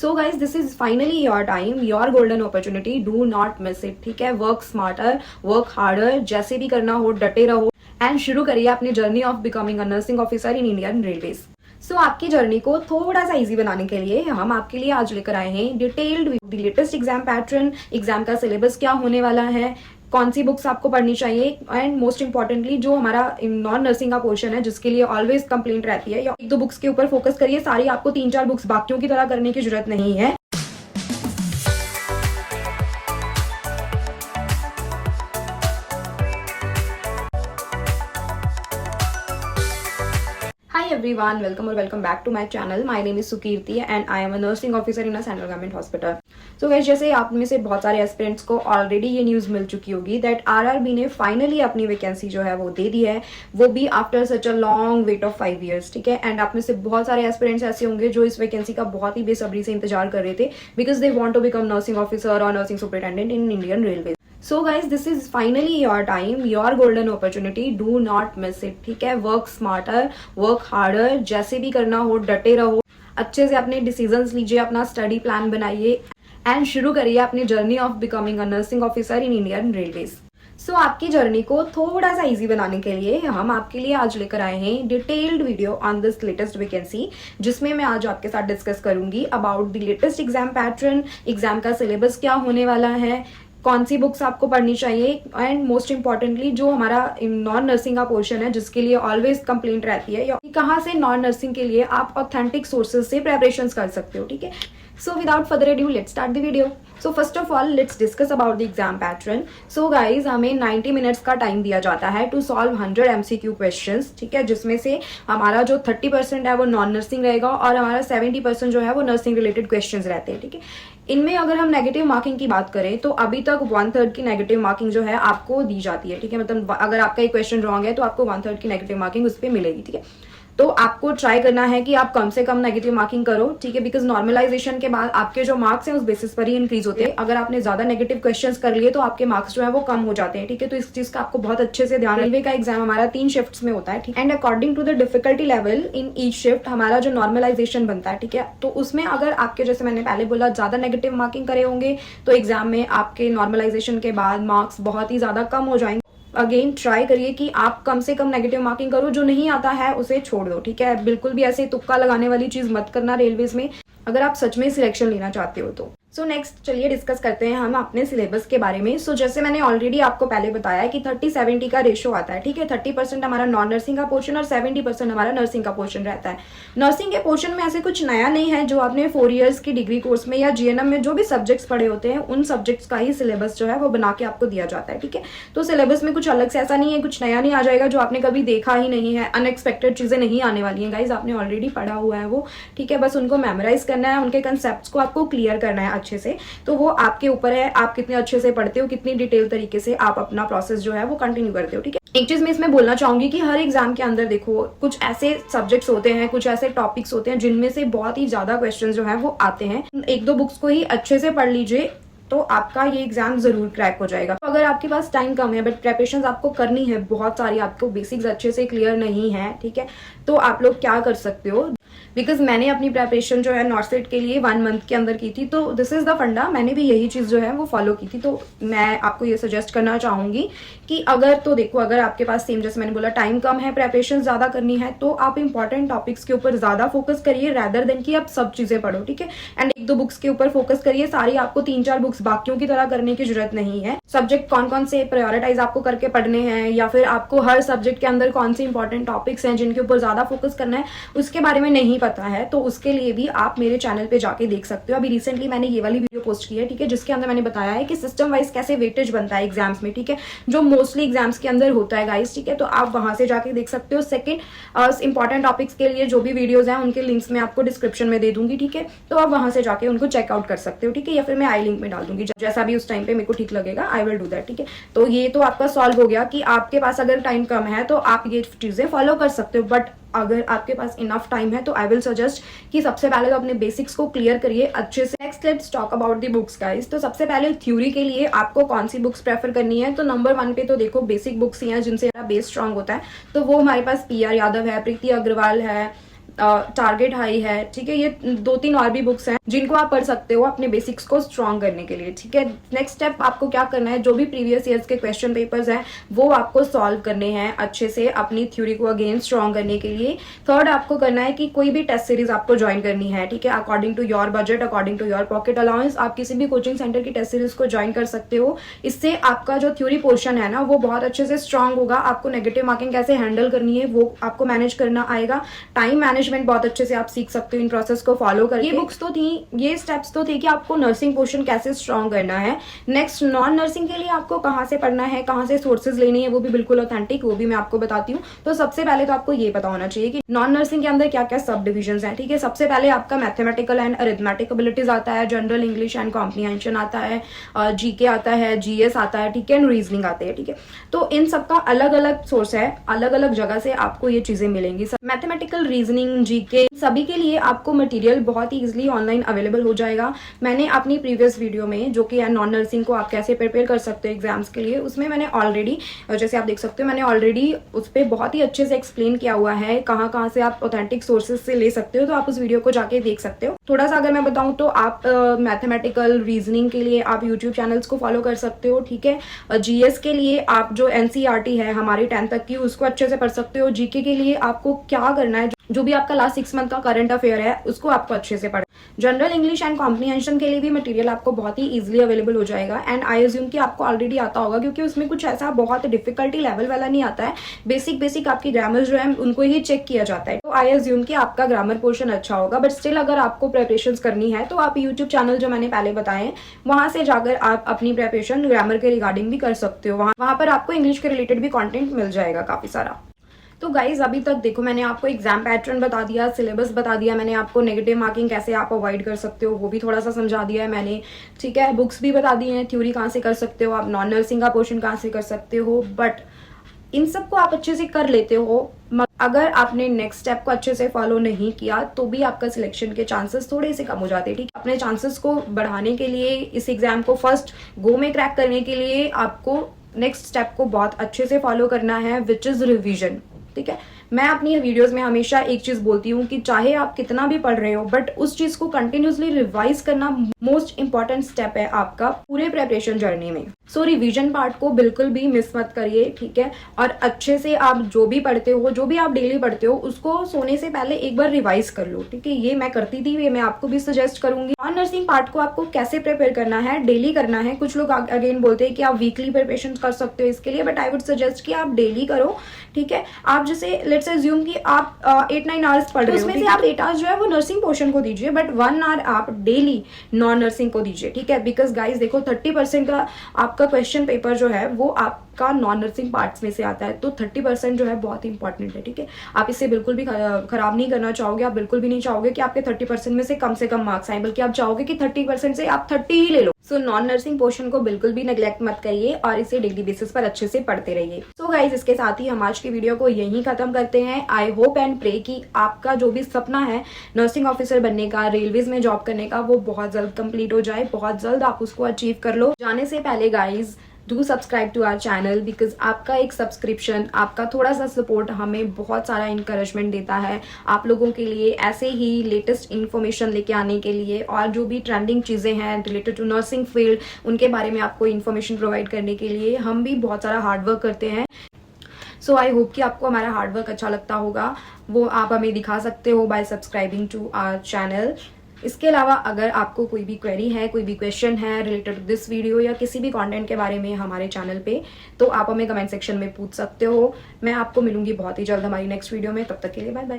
So guys this is finally your time, your golden opportunity, do not miss it. ठीक है, work smarter, work harder, जैसे भी करना हो डटे रहो एंड शुरू करिए अपनी journey of becoming a nursing officer in Indian railways. So आपकी जर्नी को थोड़ा सा इजी बनाने के लिए हम आपके लिए आज लेकर आए हैं detailed the latest exam pattern, exam का सिलेबस क्या होने वाला है, कौन सी बुक्स आपको पढ़नी चाहिए एंड मोस्ट इंपॉर्टेंटली जो हमारा नॉन नर्सिंग का पोर्शन है जिसके लिए ऑलवेज कंप्लेंट रहती है, या एक दो बुक्स के ऊपर फोकस करिए, सारी आपको 3-4 बुक्स बाकियों की तरह करने की जरूरत नहीं है। Hi everyone, welcome or welcome back to my channel. My name is Sukirti and I am a nursing officer in a Central Government Hospital. So guys, जैसे आप में से बहुत सारे एस्पिरेंट्स को ऑलरेडी ये न्यूज़ मिल चुकी होगी दैट आरआरबी ने फाइनली अपनी वैकेंसी जो है वो दे दी है, वो भी after such a long weight of 5 years। ठीक है, एंड आप में से बहुत सारे एस्पिरेंट्स ऐसे होंगे जो इस वैकेंसी का बहुत ही बेसब्री से इंतजार कर रहे थे because they want to become nursing officer और nursing superintendent in Indian railway. So guys this is finally your time, your golden opportunity, do not miss it. ठीक है, वर्क स्मार्टर, वर्क हार्डर, जैसे भी करना हो डटे रहो, अच्छे से अपने डिसीजंस लीजिए, अपना स्टडी प्लान बनाइए एंड शुरू करिए अपनी journey of becoming a nursing officer in Indian railways. So आपकी जर्नी को थोड़ा सा इजी बनाने के लिए हम आपके लिए आज लेकर आए हैं detailed video on this latest vacancy, जिसमें मैं आज आपके साथ डिस्कस करूंगी about the latest exam pattern, exam का सिलेबस क्या होने वाला है, कौन सी बुक्स आपको पढ़नी चाहिए एंड मोस्ट इंपॉर्टेंटली जो हमारा नॉन नर्सिंग का पोर्शन है जिसके लिए ऑलवेज कंप्लेंट रहती है, या कहाँ से नॉन नर्सिंग के लिए आप ऑथेंटिक सोर्सेज से प्रेपरेशन कर सकते हो। ठीक है, so without further edu let's start the video. So first of all let's discuss about the exam pattern. So guys हमें 90 मिनट्स का टाइम दिया जाता है टू सॉल्व 100 MCQ क्वेश्चंस। ठीक है, जिसमें से हमारा जो 30% है वो नॉन नर्सिंग रहेगा और हमारा 70% जो है वो नर्सिंग रिलेटेड क्वेश्चंस रहते हैं। ठीक है, इनमें अगर हम नेगेटिव मार्किंग की बात करें तो अभी तक 1/3 की नेगेटिव मार्किंग जो है आपको दी जाती है। ठीक है, मतलब अगर आपका एक क्वेश्चन रॉन्ग है तो आपको 1/3 की नेगेटिव मार्किंग उस पर मिलेगी। ठीक है, तो आपको ट्राई करना है कि आप कम से कम नेगेटिव मार्किंग करो। ठीक है, बिकॉज नॉर्मलाइजेशन के बाद आपके जो मार्क्स हैं उस बेसिस पर ही इंक्रीज होते हैं। अगर आपने ज्यादा नेगेटिव क्वेश्चंस कर लिए तो आपके मार्क्स जो है वो कम हो जाते हैं। ठीक है, तो इस चीज का आपको बहुत अच्छे से ध्यान। रेलवे का एग्जाम हमारा 3 शिफ्ट्स में होता है। ठीक, and according to the difficulty level in each shift हमारा जो नॉर्मलाइजेशन बनता है। ठीक है, तो उसमें अगर आपके जैसे मैंने पहले बोला ज्यादा नेगेटिव मार्किंग करे होंगे तो एग्जाम में आपके नॉर्मलाइजेशन के बाद मार्क्स बहुत ही ज्यादा कम हो जाएंगे। अगेन ट्राई करिए कि आप कम से कम नेगेटिव मार्किंग करो, जो नहीं आता है उसे छोड़ दो। ठीक है, बिल्कुल भी ऐसे तुक्का लगाने वाली चीज मत करना रेलवेज में अगर आप सच में सिलेक्शन लेना चाहते हो तो। सो नेक्स्ट चलिए डिस्कस करते हैं हम अपने सिलेबस के बारे में। सो जैसे मैंने ऑलरेडी आपको पहले बताया कि 30-70 का रेशो आता है। ठीक है, 30% हमारा नॉन नर्सिंग का पोर्शन और 70% हमारा नर्सिंग का पोर्शन रहता है। नर्सिंग के पोर्शन में ऐसे कुछ नया नहीं है, जो आपने 4 years की डिग्री कोर्स में या GNM में जो भी सब्जेक्ट्स पढ़े होते हैं उन सब्जेक्ट्स का ही सिलेबस जो है वो बना के आपको दिया जाता है। ठीक है, तो सिलेबस में कुछ अलग से ऐसा नहीं है, कुछ नया नहीं आ जाएगा जो आपने कभी देखा ही नहीं है, अनएक्सपेक्टेड चीजें नहीं आने वाली हैं गाइज, आपने ऑलरेडी पढ़ा हुआ है वो। ठीक है, बस उनको मेमोराइज करना है, उनके कंसेप्ट को आपको क्लियर करना है अच्छे से। तो वो आपके ऊपर है, आप कितने अच्छे से पढ़ते हो, कितनी डिटेल तरीके से आप अपना प्रोसेस जो है वो कंटिन्यू करते हो। ठीक है, एक चीज मैं इसमें बोलना चाहूंगी कि हर एग्जाम के अंदर देखो कुछ ऐसे सब्जेक्ट्स होते हैं, कुछ ऐसे टॉपिक्स होते हैं जिनमें से बहुत ही ज्यादा क्वेश्चन जो है वो आते हैं। 1-2 बुक्स को ही अच्छे से पढ़ लीजिए तो आपका ये एग्जाम जरूर क्रैक हो जाएगा। तो अगर आपके पास टाइम कम है बट प्रिपरेशन आपको करनी है बहुत सारी, आपको बेसिक्स अच्छे से क्लियर नहीं है, ठीक है, तो आप लोग क्या कर सकते हो, बिकॉज मैंने अपनी प्रिपरेशन जो है नॉर्सेट के लिए 1 month के अंदर की थी, तो दिस इज द फंडा, मैंने भी यही चीज जो है वो फॉलो की थी। तो मैं आपको ये सजेस्ट करना चाहूंगी कि अगर तो देखो अगर आपके पास सेम जैसे मैंने बोला टाइम कम है, प्रिपरेशन ज्यादा करनी है, तो आप इंपॉर्टेंट टॉपिक्स के ऊपर ज्यादा फोकस करिए रादर देन कि आप सब चीजें पढ़ो। ठीक है, एंड 1-2 बुक्स के ऊपर फोकस करिए, सारी आपको 3-4 बुक्स बाकियों की तरह करने की जरूरत नहीं है। सब्जेक्ट कौन कौन से प्रायोरिटाइज आपको करके पढ़ने हैं, या फिर आपको हर सब्जेक्ट के अंदर कौन से इंपॉर्टेंट टॉपिक्स हैं जिनके ऊपर ज्यादा फोकस करना है, उसके बारे में नहीं पता है तो उसके लिए भी आप मेरे चैनल पे जाके देख सकते हो। अभी रिसेंटली मैंने ये वाली वीडियो पोस्ट की है। ठीक है, जिसके अंदर मैंने बताया है कि सिस्टम वाइज कैसे वेटेज बनता है एग्जाम्स में। ठीक है, जो मोस्टली एग्जाम्स के अंदर होता है गाइस। ठीक है, तो आप वहां से जाके देख सकते हो। सेकंड इंपॉर्टेंट टॉपिक्स के लिए जो भी वीडियोज हैं उनके लिंक्स मैं आपको डिस्क्रिप्शन में दे दूंगी। ठीक है, तो आप वहां से जाके उनको चेकआउट कर सकते हो। ठीक है, या फिर मैं आई लिंक में डाल दूंगी, जैसा भी उस टाइम पे मेरे को ठीक लगेगा आई विल डू दैट। ठीक है, तो ये तो आपका सॉल्व हो गया कि आपके पास अगर टाइम कम है तो आप ये चीजें फॉलो कर सकते हो, बट अगर आपके पास इनफ टाइम है तो आई विल सजेस्ट कि सबसे पहले तो अपने बेसिक्स को क्लियर करिए अच्छे से। Next let's talk about the books guys. तो सबसे पहले थ्योरी के लिए आपको कौन सी बुक्स प्रेफर करनी है, तो नंबर 1 पे तो देखो बेसिक बुक्स ही हैं जिनसे बेस स्ट्रांग होता है। तो वो हमारे पास PR यादव है, प्रीति अग्रवाल है, टारगेट हाई है, ठीक है। ये 2-3 और भी बुक्स हैं जिनको आप पढ़ सकते हो अपने बेसिक्स को स्ट्रॉन्ग करने के लिए, ठीक है। नेक्स्ट स्टेप आपको क्या करना है, जो भी प्रीवियस ईयर्स के क्वेश्चन पेपर्स हैं वो आपको सॉल्व करने हैं अच्छे से अपनी थ्योरी को अगेन स्ट्रॉन्ग करने के लिए। थर्ड आपको करना है कि कोई भी टेस्ट सीरीज आपको ज्वाइन करनी है, ठीक है। According to your budget, according to your pocket allowance, आप किसी भी कोचिंग सेंटर की टेस्ट सीरीज को ज्वाइन कर सकते हो। इससे आपका जो थ्योरी पोर्शन है ना वो बहुत अच्छे से स्ट्रांग होगा। आपको नेगेटिव मार्किंग कैसे हैंडल करनी है वो आपको मैनेज करना आएगा। टाइम मैनेजमेंट बहुत अच्छे से आप सीख सकते हो इन प्रोसेस को फॉलो करके। ये बुक्स तो थी, ये स्टेप्स तो थे कि आपको नर्सिंग पोर्शन कैसे स्ट्रांग करना है। नेक्स्ट नॉन नर्सिंग के लिए आपको कहाँ से पढ़ना है, कहाँ से सोर्सेज लेनी है, वो भी बिल्कुल ऑथेंटिक, वो भी मैं आपको बताती हूँ। तो सबसे पहले तो आपको ये पता होना चाहिए कि नॉन नर्सिंग के अंदर क्या क्या सब डिविजन है, ठीक है। सबसे पहले आपका मैथमेटिकल एंड अरिथमेटिक एबिलिटीज आता है, जनरल इंग्लिश एंड कॉम्प्रिहेंशन आता है, जीके आता है, जीएस आता है, ठीक है, एंड रीजनिंग आते हैं, ठीक है। तो इन सबका अलग अलग सोर्स है, अलग अलग जगह से आपको ये चीजें मिलेंगी। मैथमेटिकल, रीजनिंग, जीके सभी के लिए आपको मटेरियल बहुत ही इजीली ऑनलाइन अवेलेबल हो जाएगा। मैंने अपनी प्रीवियस वीडियो में जो कि नॉन नर्सिंग को आप कैसे प्रिपेयर कर सकते हो एग्जाम्स के लिए, उसमें मैंने ऑलरेडी, जैसे आप देख सकते हो, मैंने ऑलरेडी उस पर बहुत ही अच्छे से एक्सप्लेन किया हुआ है कहाँ कहाँ से आप ऑथेंटिक सोर्सेज से ले सकते हो। तो आप उस वीडियो को जाके देख सकते हो। थोड़ा सा अगर मैं बताऊं तो आप मैथमेटिकल, रीजनिंग के लिए आप यूट्यूब चैनल्स को फॉलो कर सकते हो, ठीक है। जीएस के लिए आप जो एनसीईआरटी है हमारी 10th तक की, उसको अच्छे से पढ़ सकते हो। जीके के लिए आपको क्या करना है, जो भी आपका लास्ट 6 मंथ का करंट अफेयर है उसको आपको अच्छे से पढ़ना। जनरल इंग्लिश एंड कॉम्प्रिहेंशन के लिए भी मटेरियल आपको बहुत ही इजीली अवेलेबल हो जाएगा। एंड आई अज्यूम कि आपको ऑलरेडी आता होगा, क्योंकि उसमें कुछ ऐसा बहुत डिफिकल्टी लेवल वाला नहीं आता है। बेसिक आपकी ग्रामर जो है उनको ही चेक किया जाता है। तो आई अज्यूम कि आपका ग्रामर पोर्शन अच्छा होगा। बट स्टिल अगर आपको प्रिपरेशन करनी है तो आप यूट्यूब चैनल जो मैंने पहले बताए वहां से जाकर आप अपनी प्रिपरेशन ग्रामर के रिगार्डिंग भी कर सकते हो। वहां पर आपको इंग्लिश के रिलेटेड भी कॉन्टेंट मिल जाएगा काफी सारा। तो गाइज अभी तक देखो मैंने आपको एग्जाम पैटर्न बता दिया, सिलेबस बता दिया, मैंने आपको नेगेटिव मार्किंग कैसे आप अवॉइड कर सकते हो वो भी थोड़ा सा समझा दिया है मैंने, ठीक है। बुक्स भी बता दी हैं, थ्योरी कहाँ से कर सकते हो आप, नॉन नर्सिंग का पोर्शन कहाँ से कर सकते हो। बट इन सबको आप अच्छे से कर लेते हो, अगर आपने नेक्स्ट स्टेप को अच्छे से फॉलो नहीं किया तो भी आपका सिलेक्शन के चांसेस थोड़े से कम हो जाते हैं, ठीक है। अपने चांसेस को बढ़ाने के लिए, इस एग्जाम को फर्स्ट गो में क्रैक करने के लिए आपको नेक्स्ट स्टेप को बहुत अच्छे से फॉलो करना है, विच इज रिविजन, ठीक है। मैं अपनी वीडियोस में हमेशा एक चीज बोलती हूँ कि चाहे आप कितना भी पढ़ रहे हो बट उस चीज को कंटिन्यूसली रिवाइज करना मोस्ट इंपॉर्टेंट स्टेप है आपका पूरे प्रिपरेशन जर्नी में। सो रिवीजन पार्ट को बिल्कुल भी मिस मत करिए, ठीक है। और अच्छे से आप जो भी पढ़ते हो, जो भी आप डेली पढ़ते हो, उसको सोने से पहले एक बार रिवाइज कर लो, ठीक है। ये मैं करती थी, ये मैं आपको भी सजेस्ट करूंगी। नॉन नर्सिंग पार्ट को आपको कैसे प्रिपेयर करना है, डेली करना है। कुछ लोग अगेन बोलते हैं कि आप वीकली प्रिपरेशन कर सकते हो इसके लिए, बट आई वुड सजेस्ट कि आप डेली करो, ठीक है। आप जैसे लेट्स अज्यूम कि आप 8-9 आवर्स पढ़ रहे हो, उसमें से आप 8 आवर्स जो है वो नर्सिंग पोर्शन को दीजिए, बट 1 आवर आप डेली नॉन नर्सिंग को दीजिए, ठीक है। बिकॉज गाइज देखो 30% का आपका क्वेश्चन पेपर जो है वो आपका नॉन नर्सिंग पार्ट्स में से आता है, तो 30% जो है बहुत इंपॉर्टेंट है, ठीक है। आप इसे बिल्कुल भी खराब नहीं करना चाहोगे, आप बिल्कुल भी नहीं चाहोगे कि आपके 30% में से कम मार्क्स आए, बल्कि आप चाहोगे कि 30% से आप 30 ही ले लो। सो नॉन नर्सिंग पोर्शन को बिल्कुल भी नेग्लेक्ट मत करिए और इसे डेली बेसिस पर अच्छे से पढ़ते रहिए। सो गाइज इसके साथ ही हम आज की वीडियो को यहीं खत्म करते हैं। आई होप एंड प्रे कि आपका जो भी सपना है नर्सिंग ऑफिसर बनने का, रेलवेज में जॉब करने का, वो बहुत जल्द कंप्लीट हो जाए, बहुत जल्द आप उसको अचीव कर लो। जाने से पहले guys do subscribe to our channel, because आपका एक सब्सक्रिप्शन, आपका थोड़ा सा सपोर्ट हमें बहुत सारा इंकरेजमेंट देता है आप लोगों के लिए ऐसे ही लेटेस्ट इन्फॉर्मेशन लेके आने के लिए, और जो भी ट्रेंडिंग चीज़ें हैं रिलेटेड टू नर्सिंग फील्ड उनके बारे में आपको इन्फॉर्मेशन प्रोवाइड करने के लिए हम भी बहुत सारा हार्डवर्क करते हैं। सो आई होप कि आपको हमारा हार्डवर्क अच्छा लगता होगा, वो आप हमें दिखा सकते हो by subscribing to our channel. इसके अलावा अगर आपको कोई भी क्वेरी है, कोई भी क्वेश्चन है रिलेटेड टू दिस वीडियो या किसी भी कंटेंट के बारे में हमारे चैनल पे, तो आप हमें कमेंट सेक्शन में पूछ सकते हो। मैं आपको मिलूंगी बहुत ही जल्द हमारी नेक्स्ट वीडियो में, तब तक के लिए बाय बाय।